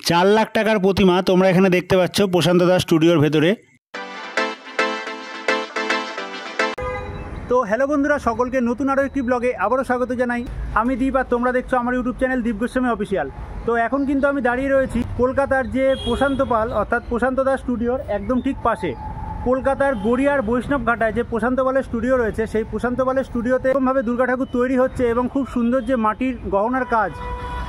4 লাখ টাকার প্রতিমা তোমরা এখানে দেখতে পাচ্ছ প্রশান্ত দাস স্টুডিওর ভেতরে। তো হ্যালো বন্ধুরা, সকলকে নতুন আরও একটি ব্লগে আবারও স্বাগত জানাই। আমি দীপ আর তোমরা দেখছো আমার ইউটিউব চ্যানেল দীপ গোস্বামী অফিসিয়াল। তো এখন কিন্তু আমি দাঁড়িয়ে রয়েছি কলকাতার যে প্রশান্ত পাল অর্থাৎ প্রশান্ত দাস স্টুডিওর একদম ঠিক পাশে। কলকাতার গড়িয়ার বৈষ্ণব ঘাটায় যে প্রশান্ত পালের স্টুডিও রয়েছে, সেই প্রশান্ত পালের স্টুডিওতে এরকমভাবে দুর্গা ঠাকুর তৈরি হচ্ছে এবং খুব সুন্দর যে মাটির গহনার কাজ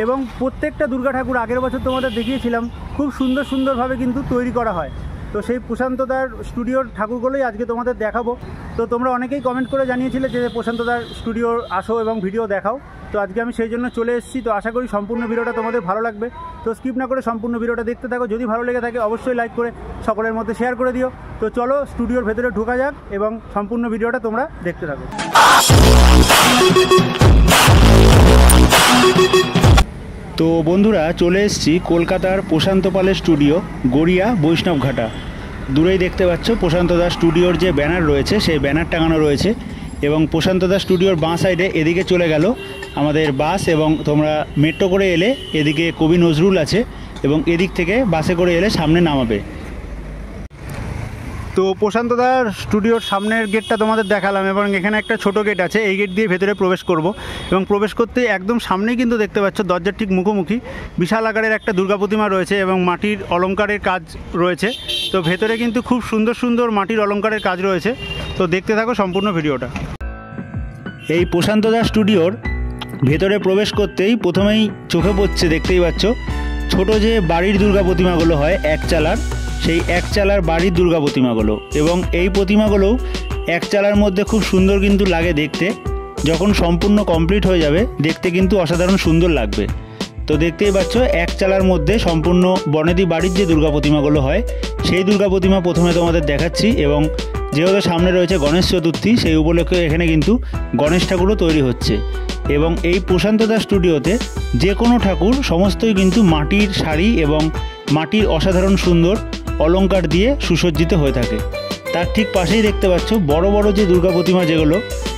এবং প্রত্যেকটা দুর্গা ঠাকুর আগের বছর তোমাদের দেখিয়েছিলাম খুব সুন্দরভাবে কিন্তু তৈরি করা হয়। তো সেই প্রশান্তদার স্টুডিওর ঠাকুরগুলোই আজকে তোমাদের দেখাবো। তো তোমরা অনেকেই কমেন্ট করে জানিয়েছিলে যে প্রশান্তদার স্টুডিওর আসো এবং ভিডিও দেখাও। তো আজকে আমি সেই জন্য চলে এসেছি। তো আশা করি সম্পূর্ণ ভিডিওটা তোমাদের ভালো লাগবে। তো স্কিপ না করে সম্পূর্ণ ভিডিওটা দেখতে থাকো। যদি ভালো লেগে থাকে অবশ্যই লাইক করে সকলের মধ্যে শেয়ার করে দিও। তো চলো স্টুডিওর ভেতরে ঢোকা যাক এবং সম্পূর্ণ ভিডিওটা তোমরা দেখতে থাকো। তো বন্ধুরা, চলে এসেছি কলকাতার প্রশান্ত পালের স্টুডিও, গড়িয়া বৈষ্ণব ঘাটা। দূরেই দেখতে পাচ্ছ প্রশান্ত দাস স্টুডিওর যে ব্যানার রয়েছে সেই ব্যানার টাঙানো রয়েছে এবং প্রশান্ত দাস স্টুডিওর বাঁ সাইডে এদিকে চলে গেল আমাদের বাস এবং তোমরা মেট্রো করে এলে এদিকে কবি নজরুল আছে এবং এদিক থেকে বাসে করে এলে সামনে নামাবে। তো প্রশান্ত দাস স্টুডিওর সামনের গেটটা তোমাদের দেখালাম এবং এখানে একটা ছোট গেট আছে। এই গেট দিয়ে ভেতরে প্রবেশ করব এবং প্রবেশ করতে একদম সামনেই কিন্তু দেখতে পাচ্ছ দরজার ঠিক মুখোমুখি বিশাল আকারের একটা দুর্গা প্রতিমা রয়েছে এবং মাটির অলংকারের কাজ রয়েছে। তো ভেতরে কিন্তু খুব সুন্দর মাটির অলংকারের কাজ রয়েছে। তো দেখতে থাকো সম্পূর্ণ ভিডিওটা। এই প্রশান্ত দাস স্টুডিওর ভেতরে প্রবেশ করতেই প্রথমেই চোখে পড়ছে, দেখতেই পাচ্ছ ছোট যে বাড়ির দুর্গা প্রতিমাগুলো হয় একচালার, সেই একচালার বাড়ির দুর্গা প্রতিমাগুলো এবং এই প্রতিমাগুলো একচালার মধ্যে খুব সুন্দর কিন্তু লাগে দেখতে। যখন সম্পূর্ণ কমপ্লিট হয়ে যাবে দেখতে কিন্তু অসাধারণ সুন্দর লাগবে। তো দেখতেই পাচ্ছ একচালার মধ্যে সম্পূর্ণ বনেদি বাড়ির যে দুর্গা প্রতিমাগুলো হয় সেই দুর্গা প্রতিমা প্রথমে তোমাদের দেখাচ্ছি। এবং যেহেতু সামনে রয়েছে গণেশ চতুর্থী, সেই উপলক্ষে এখানে কিন্তু গণেশ ঠাকুরও তৈরি হচ্ছে। এবং এই প্রশান্ত দাস স্টুডিওতে যে কোনো ঠাকুর সমস্তই কিন্তু মাটির শাড়ি এবং মাটির অসাধারণ সুন্দর অলংকার দিয়ে সুসজ্জিত হয়ে থাকে। তার ঠিক পাশেই দেখতে পাচ্ছ বড় বড় যে দুর্গা প্রতিমা যেগুলো,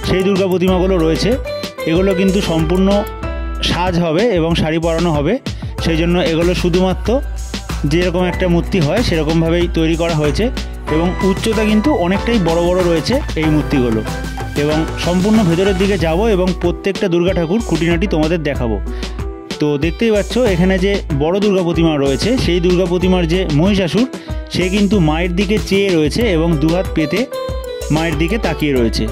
সেই দুর্গা প্রতিমাগুলো রয়েছে, এগুলো কিন্তু সম্পূর্ণ সাজ হবে এবং শাড়ি পরানো হবে। সেই জন্য এগুলো শুধুমাত্র যেরকম একটা মূর্তি হয় সেরকমভাবেই তৈরি করা হয়েছে এবং উচ্চতা কিন্তু অনেকটাই বড় রয়েছে এই মূর্তিগুলো। এবং সম্পূর্ণ ভেতরের দিকে যাব এবং প্রত্যেকটা দুর্গা ঠাকুর খুঁটিনাটি তোমাদের দেখাবো। তো দেখতেই পাচ্ছ এখানে যে বড় দুর্গা প্রতিমা রয়েছে সেই দুর্গা প্রতিমার যে মহিষাসুর, সে কিন্তু মায়ের দিকে চেয়ে রয়েছে এবং দুহাত পেতে মায়ের দিকে তাকিয়ে রয়েছে।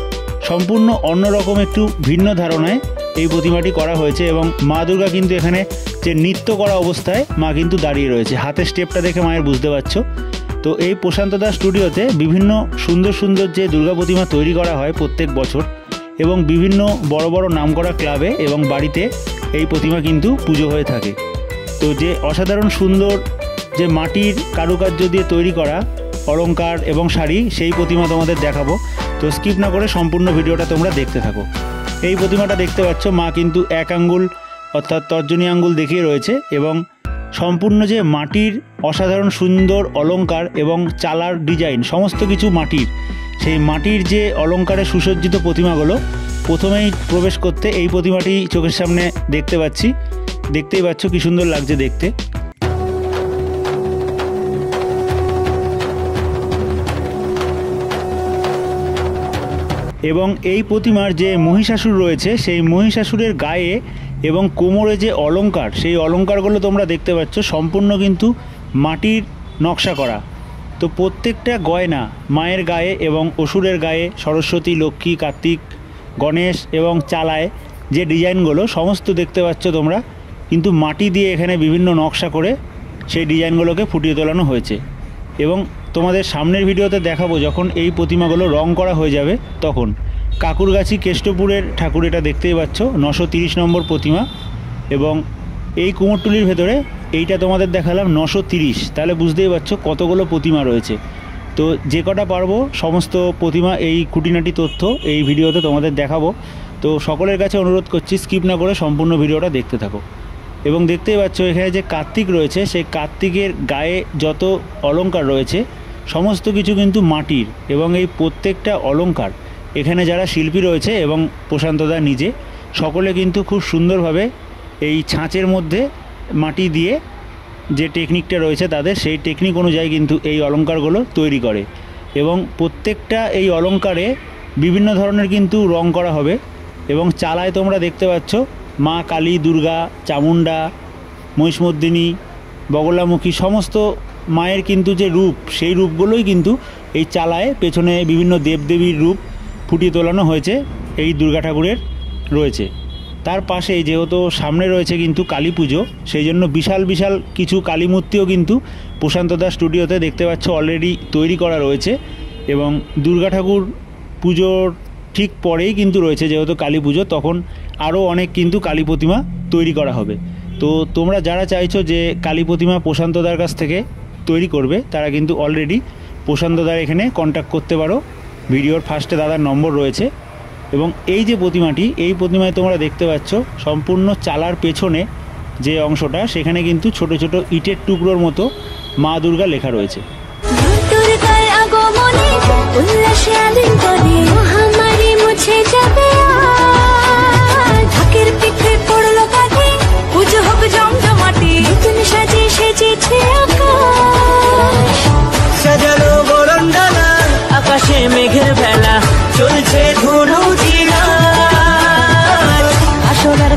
সম্পূর্ণ অন্যরকম একটু ভিন্ন ধারণায় এই প্রতিমাটি করা হয়েছে এবং মা দুর্গা কিন্তু এখানে যে নৃত্য করা অবস্থায় মা কিন্তু দাঁড়িয়ে রয়েছে। হাতের স্টেপটা দেখে মায়ের বুঝতে পারছো। তো এই প্রশান্ত দাস স্টুডিওতে বিভিন্ন সুন্দর যে দুর্গা প্রতিমা তৈরি করা হয় প্রত্যেক বছর এবং বিভিন্ন বড় নামকরা ক্লাবে এবং বাড়িতে এই প্রতিমা কিন্তু পুজো হয়ে থাকে। তো যে অসাধারণ সুন্দর যে মাটির কারুকার্য দিয়ে তৈরি করা অলংকার এবং শাড়ি, সেই প্রতিমা তোমাদের দেখাবো। তো স্কিপ না করে সম্পূর্ণ ভিডিওটা তোমরা দেখতে থাকো। এই প্রতিমাটা দেখতে পাচ্ছ মা কিন্তু এক আঙ্গুল অর্থাৎ তর্জনী আঙ্গুল দেখিয়ে রয়েছে এবং সম্পূর্ণ যে মাটির অসাধারণ সুন্দর অলংকার এবং চালার ডিজাইন সমস্ত কিছু মাটির, সেই মাটির যে অলংকারে সুসজ্জিত প্রতিমাগুলো প্রথমেই প্রবেশ করতে এই প্রতিমাটি চোখের সামনে দেখতে পাচ্ছি। দেখতেই পাচ্ছ কি সুন্দর লাগছে দেখতে। এবং এই প্রতিমার যে মহিষাসুর রয়েছে সেই মহিষাসুরের গায়ে এবং কোমরে যে অলংকার, সেই অলংকারগুলো তোমরা দেখতে পাচ্ছ সম্পূর্ণ কিন্তু মাটির নকশা করা। তো প্রত্যেকটা গয়না মায়ের গায়ে এবং অসুরের গায়ে, সরস্বতী, লক্ষ্মী, কার্তিক, গণেশ এবং চালায় যে ডিজাইনগুলো সমস্ত দেখতে পাচ্ছ তোমরা কিন্তু মাটি দিয়ে এখানে বিভিন্ন নকশা করে সেই ডিজাইনগুলোকে ফুটিয়ে তোলানো হয়েছে। এবং তোমাদের সামনের ভিডিওতে দেখাবো যখন এই প্রতিমাগুলো রং করা হয়ে যাবে তখন। কাকুরগাছি কেষ্টপুরের ঠাকুর এটা দেখতেই পাচ্ছ, 930 নম্বর প্রতিমা। এবং এই কুমোরটুলির ভেতরে এইটা তোমাদের দেখালাম 930, তাহলে বুঝতেই পারছো কতগুলো প্রতিমা রয়েছে। তো যে কটা পারবো সমস্ত প্রতিমা এই খুঁটিনাটি তথ্য এই ভিডিওতে তোমাদের দেখাবো। তো সকলের কাছে অনুরোধ করছি স্কিপ না করে সম্পূর্ণ ভিডিওটা দেখতে থাকো। এবং দেখতেই পাচ্ছ এখানে যে কার্তিক রয়েছে সেই কার্তিকের গায়ে যত অলংকার রয়েছে সমস্ত কিছু কিন্তু মাটির এবং এই প্রত্যেকটা অলংকার এখানে যারা শিল্পী রয়েছে এবং প্রশান্তদা নিজে সকলে কিন্তু খুব সুন্দরভাবে এই ছাঁচের মধ্যে মাটি দিয়ে যে টেকনিকটা রয়েছে তাদের, সেই টেকনিক অনুযায়ী কিন্তু এই অলংকারগুলো তৈরি করে। এবং প্রত্যেকটা এই অলংকারে বিভিন্ন ধরনের কিন্তু রং করা হবে। এবং চালায় তোমরা দেখতে পাচ্ছ মা কালী, দুর্গা, চামুণ্ডা, মহিষমর্দিনী, বগলামুখী সমস্ত মায়ের কিন্তু যে রূপ, সেই রূপগুলোই কিন্তু এই চালায় পেছনে বিভিন্ন দেবদেবীর রূপ ফুটিয়ে তোলানো হয়েছে এই দুর্গা ঠাকুরের রয়েছে। তার পাশেই যেহেতু সামনে রয়েছে কিন্তু কালী পুজো, সেই জন্য বিশাল বিশাল কিছু কালী মূর্তিও কিন্তু প্রশান্ত দাস স্টুডিওতে দেখতে পাচ্ছ অলরেডি তৈরি করা রয়েছে। এবং দুর্গা ঠাকুর পুজোর ঠিক পরেই কিন্তু রয়েছে, যেহেতু কালী পুজো, তখন আরও অনেক কিন্তু কালী প্রতিমা তৈরি করা হবে। তো তোমরা যারা চাইছো যে কালী প্রতিমা প্রশান্ত দার কাছ থেকে তৈরি করবে, তারা কিন্তু অলরেডি প্রশান্ত দার এখানে কন্ট্যাক্ট করতে পারো। ভিডিওর ফার্স্টে দাদার নম্বর রয়েছে। এবং এই যে প্রতিমাটি, এই প্রতিমায় তোমরা দেখতে পাচ্ছ সম্পূর্ণ চালার পেছনে যে অংশটা, সেখানে কিন্তু ছোট ছোট ইটের টুকরোর মতো মা দুর্গা লেখা রয়েছে। আকাশে মেঘের ভেলা চলছে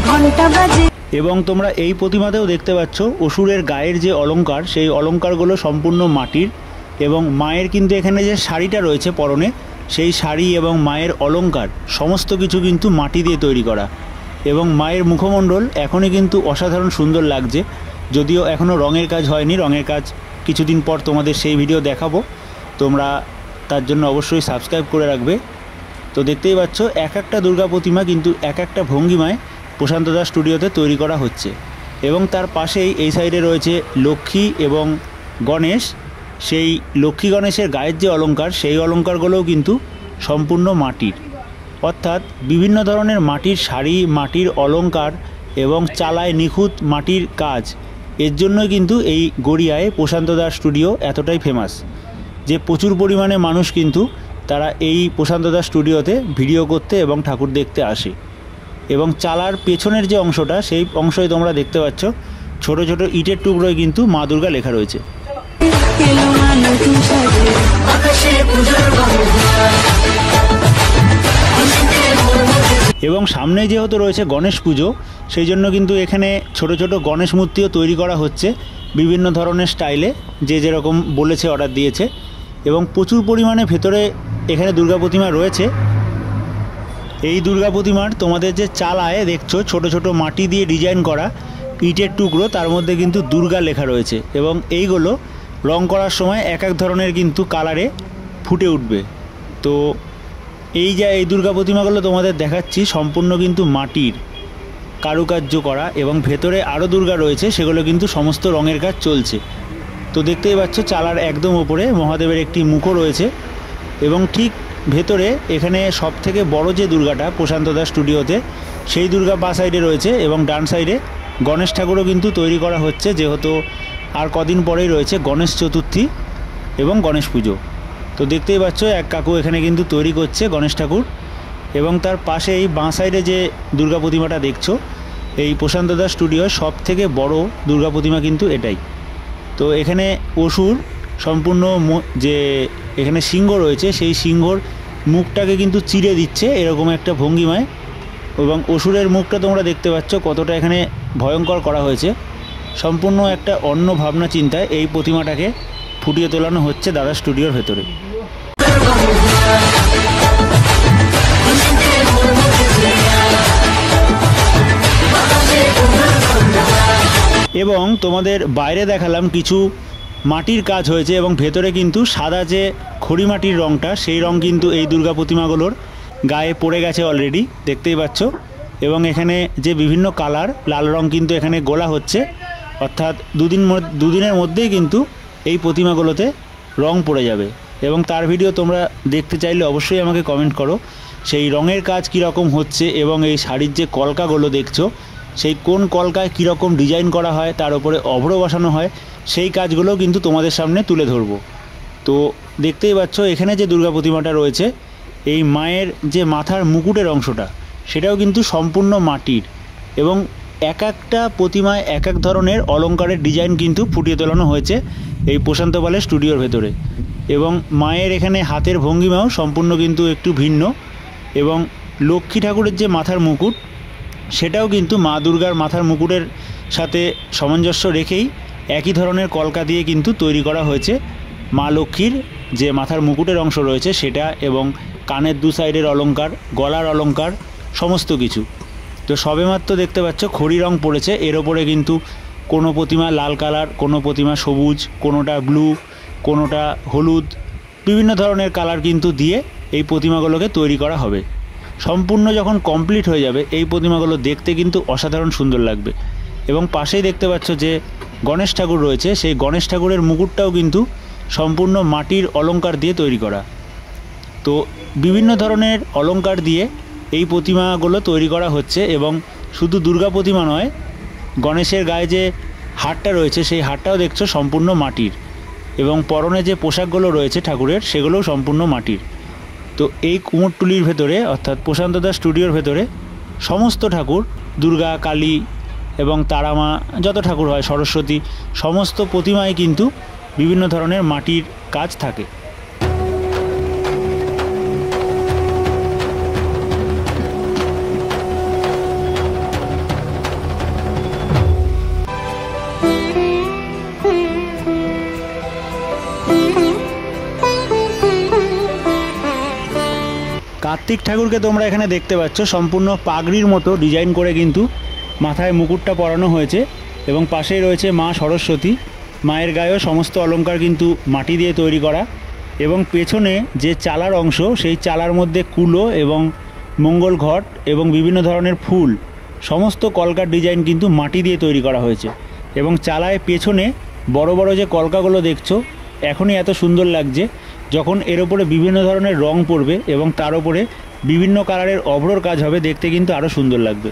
ঘন্টা বাজে। এবং তোমরা এই প্রতিমাতেও দেখতে পাচ্ছ অসুরের গায়ের যে অলংকার, সেই অলংকারগুলো সম্পূর্ণ মাটির। এবং মায়ের কিন্তু এখানে যে শাড়িটা রয়েছে পরনে, সেই শাড়ি এবং মায়ের অলংকার সমস্ত কিছু কিন্তু মাটি দিয়ে তৈরি করা। এবং মায়ের মুখমণ্ডল এখনই কিন্তু অসাধারণ সুন্দর লাগছে, যদিও এখনও রঙের কাজ হয়নি। রঙের কাজ কিছুদিন পর তোমাদের সেই ভিডিও দেখাবো, তোমরা তার জন্য অবশ্যই সাবস্ক্রাইব করে রাখবে। তো দেখতেই পাচ্ছ এক একটা দুর্গা প্রতিমা কিন্তু এক একটা ভঙ্গিমায় প্রশান্ত দাস স্টুডিওতে তৈরি করা হচ্ছে। এবং তার পাশেই এই সাইডে রয়েছে লক্ষ্মী এবং গণেশ। সেই লক্ষ্মী গণেশের গায়ের যে অলংকার, সেই অলংকারগুলোও কিন্তু সম্পূর্ণ মাটির, অর্থাৎ বিভিন্ন ধরনের মাটির শাড়ি, মাটির অলংকার এবং চালায় নিখুঁত মাটির কাজ। এর জন্যই কিন্তু এই গড়িয়ায় প্রশান্ত দাস স্টুডিও এতটাই ফেমাস, যে প্রচুর পরিমাণে মানুষ কিন্তু তারা এই প্রশান্ত দাস স্টুডিওতে ভিডিও করতে এবং ঠাকুর দেখতে আসে। এবং চালার পেছনের যে অংশটা, সেই অংশই তোমরা দেখতে পাচ্ছ ছোট ছোট ইটের টুকরোয় কিন্তু মা দুর্গা লেখা রয়েছে। এবং সামনে যেহেতু রয়েছে গণেশ পুজো, সেই জন্য কিন্তু এখানে ছোট ছোট গণেশ মূর্তিও তৈরি করা হচ্ছে বিভিন্ন ধরনের স্টাইলে, যে যেরকম বলেছে অর্ডার দিয়েছে। এবং প্রচুর পরিমাণে ভেতরে এখানে দুর্গা প্রতিমা রয়েছে। এই দুর্গা প্রতিমার তোমাদের যে চালায় দেখছো ছোট ছোট মাটি দিয়ে ডিজাইন করা ইটের টুকরো, তার মধ্যে কিন্তু দুর্গা লেখা রয়েছে। এবং এইগুলো রং করার সময় এক এক ধরনের কিন্তু কালারে ফুটে উঠবে। তো এই যে এই দুর্গা প্রতিমাগুলো তোমাদের দেখাচ্ছি সম্পূর্ণ কিন্তু মাটির কারুকার্য করা, এবং ভেতরে আরও দুর্গা রয়েছে, সেগুলো কিন্তু সমস্ত রঙের কাজ চলছে। তো দেখতেই পাচ্ছ চালার একদম ওপরে মহাদেবের একটি মুখও রয়েছে। এবং ঠিক ভেতরে এখানে সব থেকে বড় যে দুর্গাটা প্রশান্ত দাস স্টুডিওতে, সেই দুর্গা বা সাইডে রয়েছে। এবং ডান সাইডে গণেশ ঠাকুরও কিন্তু তৈরি করা হচ্ছে, যেহেতু আর কদিন পরেই রয়েছে গণেশ চতুর্থী এবং গণেশ পুজো। তো দেখতেই পাচ্ছ এক কাকু এখানে কিন্তু তৈরি করছে গণেশ ঠাকুর। এবং তার পাশে এই বাঁ সাইডে যে দুর্গা প্রতিমাটা দেখছো, এই প্রশান্ত দাস স্টুডিওর সব থেকে বড় দুর্গা প্রতিমা কিন্তু এটাই। তো এখানে অসুর সম্পূর্ণ যে এখানে সিংহ রয়েছে, সেই সিংহর মুখটাকে কিন্তু চিরে দিচ্ছে এরকম একটা ভঙ্গিমায়। এবং অসুরের মুখটা তোমরা দেখতে পাচ্ছ কতটা এখানে ভয়ঙ্কর করা হয়েছে। সম্পূর্ণ একটা অন্য ভাবনা চিন্তায় এই প্রতিমাটাকে ফুটিয়ে তোলানো হচ্ছে দাদা স্টুডিওর ভেতরে। এবং তোমাদের বাইরে দেখালাম কিছু মাটির কাজ হয়েছে, এবং ভেতরে কিন্তু সাদা যে খড়ি মাটির রঙটা, সেই রঙ কিন্তু এই দুর্গা প্রতিমাগুলোর গায়ে পড়ে গেছে অলরেডি, দেখতেই পাচ্ছ। এবং এখানে যে বিভিন্ন কালার লাল রঙ কিন্তু এখানে গোলা হচ্ছে, অর্থাৎ দুদিনের মধ্যেই কিন্তু এই প্রতিমাগুলোতে রং পড়ে যাবে। এবং তার ভিডিও তোমরা দেখতে চাইলে অবশ্যই আমাকে কমেন্ট করো, সেই রঙের কাজ কীরকম হচ্ছে। এবং এই শাড়ির যে কলকাগুলো দেখছো, সেই কোন কলকায় কীরকম ডিজাইন করা হয়, তার উপরে অভ্র বসানো হয়, সেই কাজগুলো কিন্তু তোমাদের সামনে তুলে ধরবো। তো দেখতেই পাচ্ছ এখানে যে দুর্গা প্রতিমাটা রয়েছে, এই মায়ের যে মাথার মুকুটের অংশটা, সেটাও কিন্তু সম্পূর্ণ মাটির। এবং এক একটা প্রতিমায় এক এক ধরনের অলংকারের ডিজাইন কিন্তু ফুটিয়ে তোলানো হয়েছে এই প্রশান্ত পালের স্টুডিওর ভেতরে। এবং মায়ের এখানে হাতের ভঙ্গিমাও সম্পূর্ণ কিন্তু একটু ভিন্ন। এবং লক্ষ্মী ঠাকুরের যে মাথার মুকুট, সেটাও কিন্তু মা দুর্গার মাথার মুকুটের সাথে সামঞ্জস্য রেখেই একই ধরনের কলকা দিয়ে কিন্তু তৈরি করা হয়েছে মা লক্ষ্মীর যে মাথার মুকুটের অংশ রয়েছে সেটা, এবং কানের দু সাইডের অলংকার, গলার অলংকার, সমস্ত কিছু। তো সবেমাত্র দেখতে পাচ্ছ খড়ি রং পড়েছে, এর ওপরে কিন্তু কোনো প্রতিমা লাল কালার, কোনো প্রতিমা সবুজ, কোনোটা ব্লু, কোনোটা হলুদ, বিভিন্ন ধরনের কালার কিন্তু দিয়ে এই প্রতিমাগুলোকে তৈরি করা হবে। সম্পূর্ণ যখন কমপ্লিট হয়ে যাবে এই প্রতিমাগুলো দেখতে কিন্তু অসাধারণ সুন্দর লাগবে। এবং পাশেই দেখতে পাচ্ছ যে গণেশ ঠাকুর রয়েছে, সেই গণেশ ঠাকুরের মুকুটটাও কিন্তু সম্পূর্ণ মাটির অলংকার দিয়ে তৈরি করা। তো বিভিন্ন ধরনের অলংকার দিয়ে এই প্রতিমাগুলো তৈরি করা হচ্ছে। এবং শুধু দুর্গা প্রতিমা নয়, গণেশের গায়ে যে হারটা রয়েছে সেই হারটাও দেখছো সম্পূর্ণ মাটির, এবং পরনে যে পোশাকগুলো রয়েছে ঠাকুরের সেগুলোও সম্পূর্ণ মাটির। তো এই কুমোরটুলির ভেতরে অর্থাৎ প্রশান্ত দাস স্টুডিওর ভেতরে সমস্ত ঠাকুর, দুর্গা, কালী এবং তারামা, যত ঠাকুর হয়, সরস্বতী, সমস্ত প্রতিমায় কিন্তু বিভিন্ন ধরনের মাটির কাজ থাকে। কার্তিক ঠাকুরকে তোমরা এখানে দেখতে পাচ্ছ সম্পূর্ণ পাগড়ির মতো ডিজাইন করে কিন্তু মাথায় মুকুটটা পরানো হয়েছে। এবং পাশেই রয়েছে মা সরস্বতী, মায়ের গায়েও সমস্ত অলংকার কিন্তু মাটি দিয়ে তৈরি করা। এবং পেছনে যে চালার অংশ, সেই চালার মধ্যে কুলো এবং মঙ্গল ঘট এবং বিভিন্ন ধরনের ফুল, সমস্ত কলকার ডিজাইন কিন্তু মাটি দিয়ে তৈরি করা হয়েছে। এবং চালায় পেছনে বড় বড় যে কলকাগুলো দেখছো, এখনই এত সুন্দর লাগছে, যখন এর ওপরে বিভিন্ন ধরনের রং পড়বে এবং তার ওপরে বিভিন্ন কালারের অভ্রর কাজ হবে, দেখতে কিন্তু আরও সুন্দর লাগবে।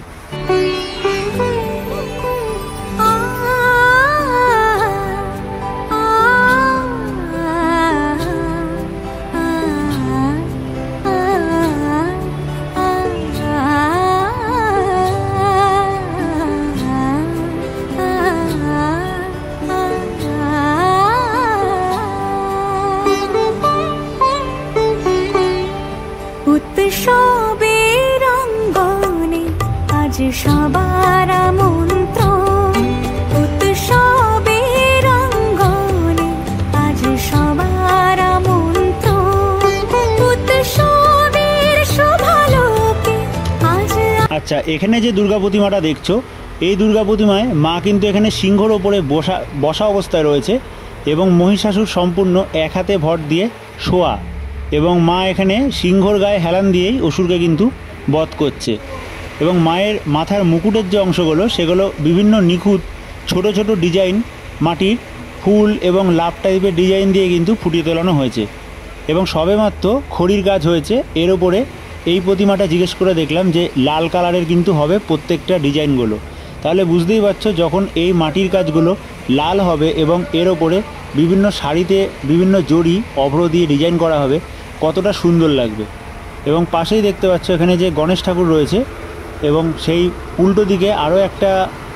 সবার আমন্ত্রণ উৎসবের অঙ্গনে, আজ সবার আমন্ত্রণ উৎসবের শোভালোকে আজ। আচ্ছা, এখানে যে দুর্গা প্রতিমাটা দেখছো, এই দুর্গা প্রতিমায় মা কিন্তু এখানে সিংহর ওপরে বসা অবস্থায় রয়েছে এবং মহিষাসুর সম্পূর্ণ এক হাতে ভর দিয়ে শোয়া, এবং মা এখানে সিংহর গায়ে হেলান দিয়েই অসুরকে কিন্তু বধ করছে। এবং মায়ের মাথার মুকুটের যে অংশগুলো সেগুলো বিভিন্ন নিখুঁত ছোট ছোট ডিজাইন, মাটির ফুল এবং লাভ টাইপের ডিজাইন দিয়ে কিন্তু ফুটিয়ে তোলানো হয়েছে। এবং সবেমাত্র খড়ির কাজ হয়েছে এর ওপরে। এই প্রতিমাটা জিজ্ঞেস করে দেখলাম যে লাল কালারের কিন্তু হবে প্রত্যেকটা ডিজাইনগুলো, তাহলে বুঝতেই পারছো যখন এই মাটির কাজগুলো লাল হবে এবং এর ওপরে বিভিন্ন শাড়িতে বিভিন্ন জড়ি অভ্র দিয়ে ডিজাইন করা হবে, কতটা সুন্দর লাগবে। এবং পাশেই দেখতে পাচ্ছ এখানে যে গণেশ ঠাকুর রয়েছে, এবং সেই উল্টো দিকে আরও একটা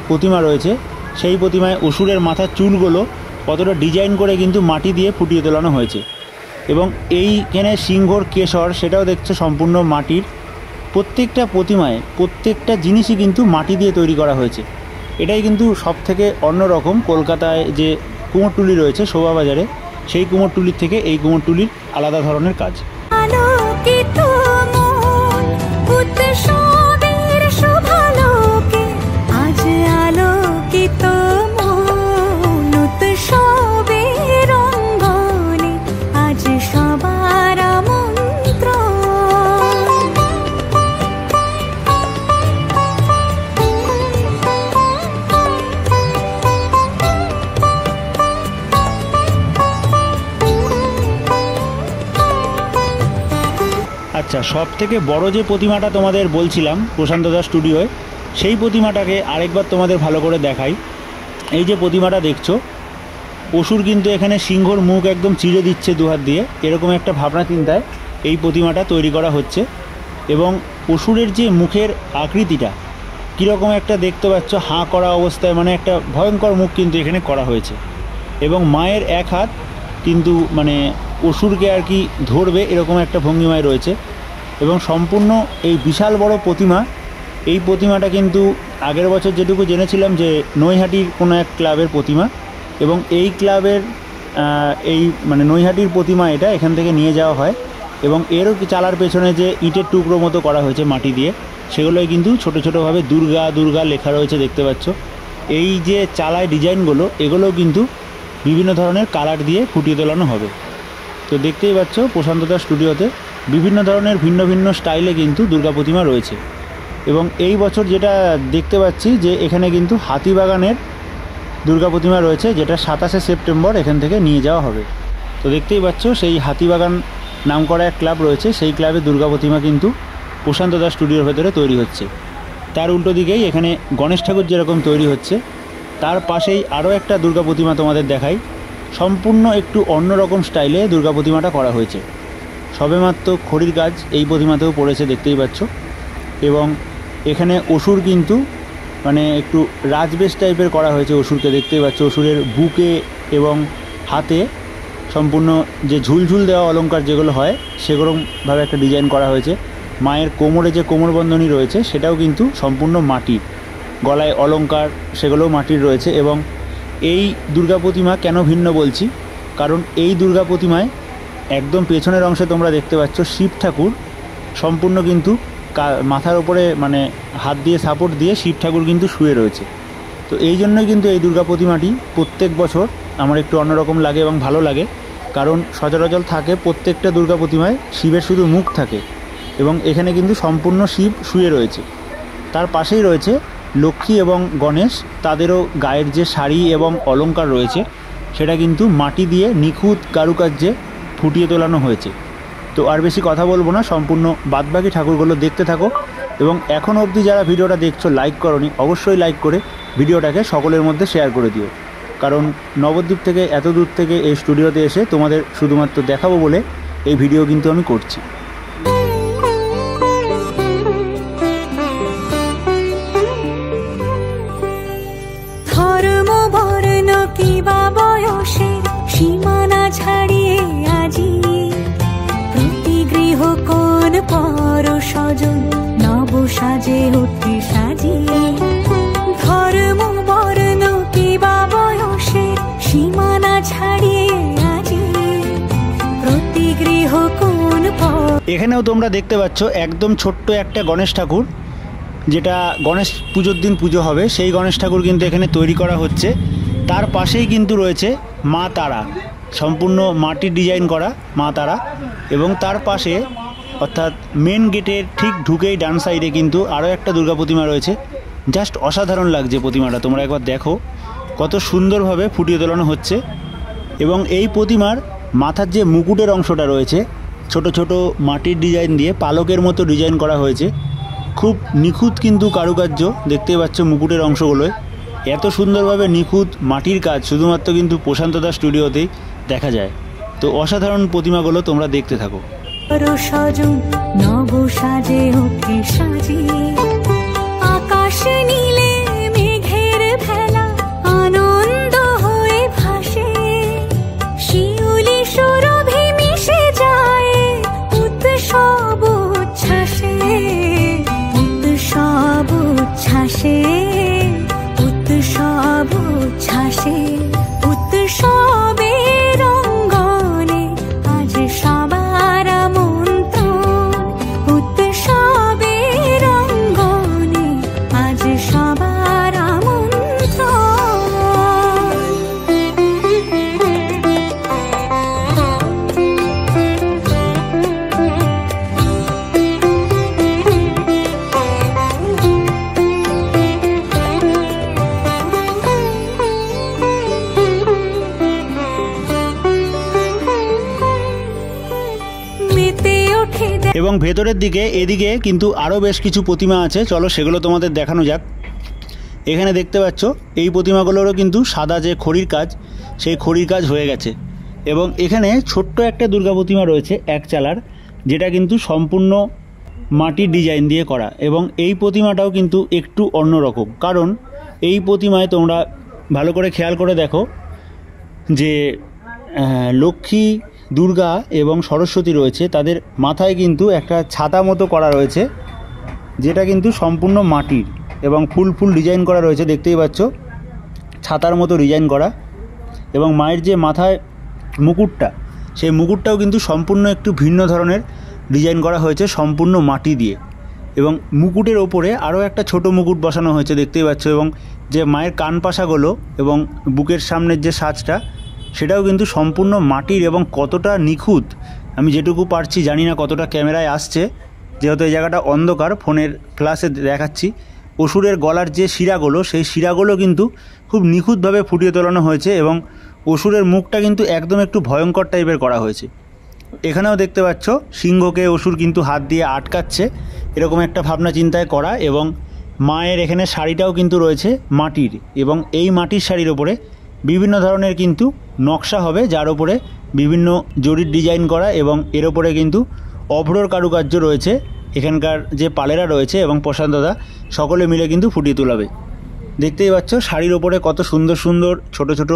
প্রতিমা রয়েছে, সেই প্রতিমায় অসুরের মাথার চুলগুলো কতটা ডিজাইন করে কিন্তু মাটি দিয়ে ফুটিয়ে তোলানো হয়েছে। এবং এইখানে সিংহর কেশর, সেটাও দেখছো সম্পূর্ণ মাটির। প্রত্যেকটা প্রতিমায় প্রত্যেকটা জিনিসই কিন্তু মাটি দিয়ে তৈরি করা হয়েছে। এটাই কিন্তু সবথেকে অন্যরকম। কলকাতায় যে কুমোরটুলি রয়েছে শোভাবাজারে, সেই কুমোরটুলির থেকে এই কুমোরটুলির আলাদা ধরনের কাজ। আলোকিত মন উৎসবের শোভালোকে, আজ আলোকিত মন উৎসবের অঙ্গনে, আজ সবার আমন্ত্রণ। আচ্ছা, সব থেকে বড় যে প্রতিমাটা তোমাদের বলছিলাম প্রশান্ত দাস স্টুডিওয়, সেই প্রতিমাটাকে আরেকবার তোমাদের ভালো করে দেখাই। এই যে প্রতিমাটা দেখছো, অসুর কিন্তু এখানে সিংহর মুখ একদম চিরে দিচ্ছে দুহাত দিয়ে, এরকম একটা ভাবনা চিন্তায় এই প্রতিমাটা তৈরি করা হচ্ছে। এবং অসুরের যে মুখের আকৃতিটা, কীরকম একটা দেখতে পাচ্ছ হাঁ করা অবস্থায়, মানে একটা ভয়ঙ্কর মুখ কিন্তু এখানে করা হয়েছে। এবং মায়ের এক হাত কিন্তু মানে অসুরকে আর কি ধরবে এরকম একটা ভঙ্গিমায় রয়েছে। এবং সম্পূর্ণ এই বিশাল বড় প্রতিমা, এই প্রতিমাটা কিন্তু আগের বছর যেটুকু জেনেছিলাম যে নৈহাটির কোনো এক ক্লাবের প্রতিমা, এবং এই ক্লাবের এই মানে নৈহাটির প্রতিমা এটা এখান থেকে নিয়ে যাওয়া হয়। এবং এরও চালার পেছনে যে ইটের টুকরো মতো করা হয়েছে মাটি দিয়ে, সেগুলোই কিন্তু ছোটো ছোটোভাবে দুর্গা দুর্গা লেখা রয়েছে দেখতে পাচ্ছ। এই যে চালায় ডিজাইনগুলো, এগুলোও কিন্তু বিভিন্ন ধরনের কালার দিয়ে ফুটিয়ে তোলানো হবে। তো দেখতেই পাচ্ছ প্রশান্ত দাস স্টুডিওতে বিভিন্ন ধরনের ভিন্ন ভিন্ন স্টাইলে কিন্তু দুর্গা প্রতিমা রয়েছে। এবং এই বছর যেটা দেখতে পাচ্ছি যে এখানে কিন্তু হাতিবাগানের দুর্গা প্রতিমা রয়েছে, যেটা 27শে সেপ্টেম্বর এখান থেকে নিয়ে যাওয়া হবে। তো দেখতেই পাচ্ছ সেই হাতিবাগান নাম করা এক ক্লাব রয়েছে, সেই ক্লাবের দুর্গা প্রতিমা কিন্তু প্রশান্ত দাস স্টুডিওর ভেতরে তৈরি হচ্ছে। তার উল্টো দিকেই এখানে গণেশ ঠাকুর যেরকম তৈরি হচ্ছে, তার পাশেই আরও একটা দুর্গা প্রতিমা তোমাদের দেখাই। সম্পূর্ণ একটু অন্যরকম স্টাইলে দুর্গা প্রতিমাটা করা হয়েছে। সবেমাত্র খড়ির কাজ এই প্রতিমাতেও পড়েছে দেখতেই পাচ্ছ। এবং এখানে অসুর কিন্তু মানে একটু রাজবেশ টাইপের করা হয়েছে অসুরকে, দেখতেই পাচ্ছ। অসুরের বুকে এবং হাতে সম্পূর্ণ যে ঝুলঝুল দেওয়া অলংকার যেগুলো হয় সেরকমভাবে একটা ডিজাইন করা হয়েছে। মায়ের কোমরে যে কোমরবন্ধনী রয়েছে সেটাও কিন্তু সম্পূর্ণ মাটির, গলায় অলংকার সেগুলোও মাটির রয়েছে। এবং এই দুর্গা প্রতিমা কেন ভিন্ন বলছি, কারণ এই দুর্গা প্রতিমায় একদম পেছনের অংশে তোমরা দেখতে পাচ্ছ শিব ঠাকুর সম্পূর্ণ কিন্তু মাথার ওপরে মানে হাত দিয়ে সাপোর্ট দিয়ে শিব ঠাকুর কিন্তু শুয়ে রয়েছে। তো এই জন্যই কিন্তু এই দুর্গা প্রতিমাটি প্রত্যেক বছর আমার একটু অন্যরকম লাগে এবং ভালো লাগে, কারণ সচরাচর থাকে প্রত্যেকটা দুর্গা প্রতিমায় শিবের শুধু মুখ থাকে, এবং এখানে কিন্তু সম্পূর্ণ শিব শুয়ে রয়েছে। তার পাশেই রয়েছে লক্ষ্মী এবং গণেশ, তাদেরও গায়ের যে শাড়ি এবং অলংকার রয়েছে সেটা কিন্তু মাটি দিয়ে নিখুঁত কারুকার্যে ফুটিয়ে তোলানো হয়েছে। তো আর বেশি কথা বলবো না, সম্পূর্ণ বাদবাকি ঠাকুরগুলো দেখতে থাকো। এবং এখনও অবধি যারা ভিডিওটা দেখছো লাইক করোনি, অবশ্যই লাইক করে ভিডিওটাকে সকলের মধ্যে শেয়ার করে দিও, কারণ নবদ্বীপ থেকে এত দূর থেকে এই স্টুডিওতে এসে তোমাদের শুধুমাত্র দেখাবো বলে এই ভিডিও কিন্তু আমি করছি। ধর্ম বর্ণ কিবা বয়সে সীমানা ছাড়িয়ে আজি প্রতি গৃহ কোন পর স্বজন নব সাজে উঠে সাজিয়ে। ধর্ম বর্ণ কিবা বয়সে সীমানা ছাড়িয়ে আজি প্রতি গৃহ কোন পর। এখানেও তোমরা দেখতে পাচ্ছ একদম ছোট্ট একটা গণেশ ঠাকুর, যেটা গণেশ পুজোর দিন পুজো হবে, সেই গণেশ ঠাকুর কিন্তু এখানে তৈরি করা হচ্ছে। তার পাশেই কিন্তু রয়েছে মা তারা, সম্পূর্ণ মাটির ডিজাইন করা মা তারা। এবং তার পাশে অর্থাৎ মেন গেটের ঠিক ঢুকেই ডান সাইডে কিন্তু আরও একটা দুর্গা প্রতিমা রয়েছে। জাস্ট অসাধারণ লাগছে প্রতিমাটা, তোমরা একবার দেখো কত সুন্দরভাবে ফুটিয়ে তোলানো হচ্ছে। এবং এই প্রতিমার মাথার যে মুকুটের অংশটা রয়েছে ছোট ছোট মাটির ডিজাইন দিয়ে পালকের মতো ডিজাইন করা হয়েছে, খুব নিখুঁত কিন্তু কারুকার্য দেখতেই পাচ্ছ মুকুটের অংশগুলোয়। এত সুন্দরভাবে নিখুঁত মাটির কাজ শুধুমাত্র কিন্তু প্রশান্ত দাস স্টুডিওতেই দেখা যায়। তো অসাধারণ প্রতিমাগুলো তোমরা দেখতে থাকো। নব সাজে ওঠে সাজিয়ে আকাশ নীলে মেঘের ভেলা আনন্দ হয়ে ভাসে। শিউলি সুরভি মিশে যায় উৎসব উচ্ছ্বাসে, উৎসব উচ্ছ্বাসে, উৎসব উচ্ছ্বাসে। উৎসবের অঙ্গনে আজ সবার আমন্ত্রণ, উৎসবের অঙ্গনে আজ সবার এবং ভেতরের দিকে এদিকে কিন্তু আরও বেশ কিছু প্রতিমা আছে, চলো সেগুলো তোমাদের দেখানো যাক। এখানে দেখতে পাচ্ছ এই প্রতিমাগুলোরও কিন্তু সাদা যে খড়ির কাজ, সেই খড়ির কাজ হয়ে গেছে। এবং এখানে ছোট্ট একটা দুর্গা প্রতিমা রয়েছে এক চালার, যেটা কিন্তু সম্পূর্ণ মাটির ডিজাইন দিয়ে করা। এবং এই প্রতিমাটাও কিন্তু একটু অন্যরকম, কারণ এই প্রতিমায় তোমরা ভালো করে খেয়াল করে দেখো যে লক্ষ্মী, দুর্গা এবং সরস্বতী রয়েছে, তাদের মাথায় কিন্তু একটা ছাতা মতো করা রয়েছে, যেটা কিন্তু সম্পূর্ণ মাটির এবং ফুল ফুল ডিজাইন করা রয়েছে, দেখতেই পাচ্ছ ছাতার মতো ডিজাইন করা। এবং মায়ের যে মাথায় মুকুটটা, সেই মুকুটটাও কিন্তু সম্পূর্ণ একটু ভিন্ন ধরনের ডিজাইন করা হয়েছে, সম্পূর্ণ মাটি দিয়ে। এবং মুকুটের ওপরে আরও একটা ছোট মুকুট বসানো হয়েছে, দেখতেই পাচ্ছ। এবং যে মায়ের কান পাশাগুলো এবং বুকের সামনের যে সাজটা, সেটাও কিন্তু সম্পূর্ণ মাটির এবং কতটা নিখুঁত আমি যেটুকু পারছি, জানি না কতটা ক্যামেরায় আসছে, যেহেতু এই জায়গাটা অন্ধকার, ফোনের ফ্ল্যাশে দেখাচ্ছি। অসুরের গলার যে শিরাগুলো, সেই শিরাগুলো কিন্তু খুব নিখুঁতভাবে ফুটিয়ে তোলানো হয়েছে এবং অসুরের মুখটা কিন্তু একদম একটু ভয়ঙ্কর টাইপের করা হয়েছে। এখানেও দেখতে পাচ্ছ সিংহকে অসুর কিন্তু হাত দিয়ে আটকাচ্ছে, এরকম একটা ভাবনা চিন্তায় করা। এবং মায়ের এখানে শাড়িটাও কিন্তু রয়েছে মাটির, এবং এই মাটির শাড়ির ওপরে বিভিন্ন ধরনের কিন্তু নকশা হবে, যার ওপরে বিভিন্ন জরির ডিজাইন করা, এবং এর ওপরে কিন্তু অভ্রর কারুকার্য রয়েছে। এখানকার যে পালেরা রয়েছে এবং প্রশান্তদা সকলে মিলে কিন্তু ফুটিয়ে তোলাবে। দেখতেই পাচ্ছ শাড়ির ওপরে কত সুন্দর সুন্দর ছোট ছোট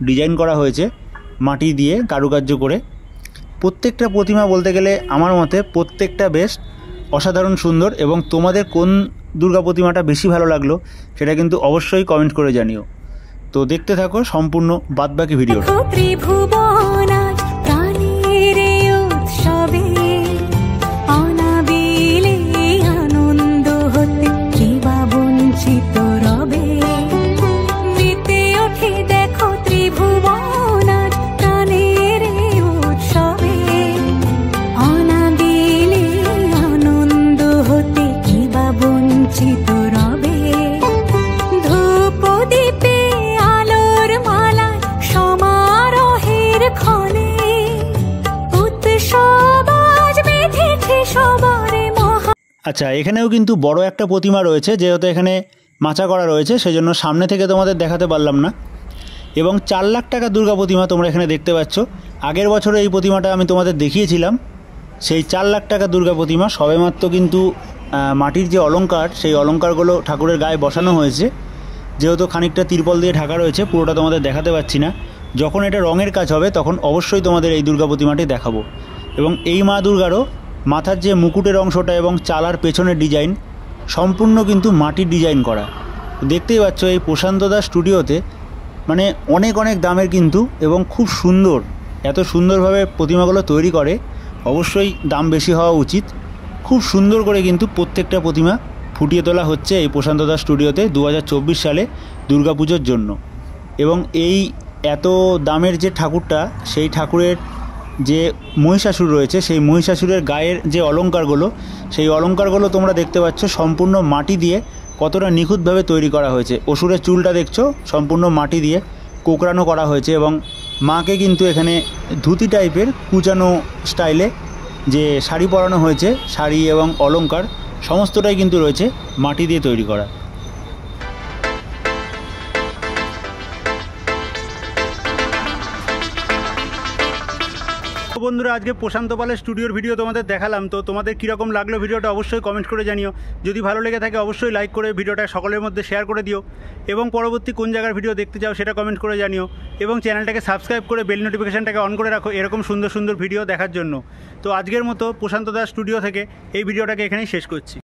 ডিজাইন করা হয়েছে মাটি দিয়ে কারুকার্য করে। প্রত্যেকটা প্রতিমা বলতে গেলে আমার মতে প্রত্যেকটা বেশ অসাধারণ সুন্দর। এবং তোমাদের কোন দুর্গা প্রতিমাটা বেশি ভালো লাগলো সেটা কিন্তু অবশ্যই কমেন্ট করে জানিও। তো দেখতে থাকো সম্পূর্ণ বাদবাকি ভিডিওটা। ত্রিভুবন আজ প্রাণের উৎসবে, অনাবিলে আনন্দ হতে কে বা বঞ্চিত রবে। মেতে ওঠে দেখো ত্রিভুবন আজ প্রাণের উৎসবে, অনাবিলে আনন্দ হতে কে বা বঞ্চিত রবে। ধূপ দীপে আলোর মালায় সমারোহের ক্ষণে, উৎসব আজ বেঁধেছে সবারে মহা। আচ্ছা, এখানেও কিন্তু বড় একটা প্রতিমা রয়েছে, যেহেতু এখানে মাচা করা রয়েছে সেজন্য সামনে থেকে তোমাদের দেখাতে পারলাম না। এবং 4 লাখ টাকা দুর্গা প্রতিমা তোমরা এখানে দেখতে পাচ্ছ। আগের বছরে এই প্রতিমাটা আমি তোমাদের দেখিয়েছিলাম। সেই 4 লাখ টাকা দুর্গা প্রতিমা সবেমাত্র কিন্তু মাটির যে অলংকার, সেই অলংকারগুলো ঠাকুরের গায়ে বসানো হয়েছে। যেহেতু খানিকটা তিরপল দিয়ে ঢাকা রয়েছে, পুরোটা তোমাদের দেখাতে পাচ্ছি না। যখন এটা রঙের কাজ হবে তখন অবশ্যই তোমাদের এই দুর্গা প্রতিমাটি দেখাবো। এবং এই মা দুর্গারও মাথার যে মুকুটের অংশটা এবং চালার পেছনের ডিজাইন সম্পূর্ণ কিন্তু মাটির ডিজাইন করা। দেখতেই পাচ্ছ এই প্রশান্তদা স্টুডিওতে মানে অনেক অনেক দামের কিন্তু, এবং খুব সুন্দর, এত সুন্দরভাবে প্রতিমাগুলো তৈরি করে, অবশ্যই দাম বেশি হওয়া উচিত। খুব সুন্দর করে কিন্তু প্রত্যেকটা প্রতিমা ফুটিয়ে তোলা হচ্ছে এই প্রশান্তদা স্টুডিওতে 2024 সালে দুর্গাপুজোর জন্য। এবং এই এত দামের যে ঠাকুরটা, সেই ঠাকুরের যে মহিষাসুর রয়েছে, সেই মহিষাসুরের গায়ের যে অলংকারগুলো, সেই অলংকারগুলো তোমরা দেখতে পাচ্ছ সম্পূর্ণ মাটি দিয়ে কতটা নিখুঁতভাবে তৈরি করা হয়েছে। অসুরের চুলটা দেখছো সম্পূর্ণ মাটি দিয়ে কোকড়ানো করা হয়েছে। এবং মাকে কিন্তু এখানে ধুতি টাইপের কুচানো স্টাইলে যে শাড়ি পরানো হয়েছে, শাড়ি এবং অলংকার সমস্তটাই কিন্তু রয়েছে মাটি দিয়ে তৈরি করা। বন্ধুরা, আজকে প্রশান্ত পালের স্টুডিওর ভিডিও তোমাদের দেখালাম। তো তোমাদের কীরকম লাগলো ভিডিওটা অবশ্যই কমেন্ট করে জানিও। যদি ভালো লেগে থাকে অবশ্যই লাইক করে ভিডিওটা সকলের মধ্যে শেয়ার করে দিও। এবং পরবর্তী কোন জায়গার ভিডিও দেখতে চাও সেটা কমেন্ট করে জানিও। এবং চ্যানেলটাকে সাবস্ক্রাইব করে বেল নোটিফিকেশানটাকে অন করে রাখো এরকম সুন্দর সুন্দর ভিডিও দেখার জন্য। তো আজকের মতো প্রশান্ত দাস স্টুডিও থেকে এই ভিডিওটাকে এখানেই শেষ করছি।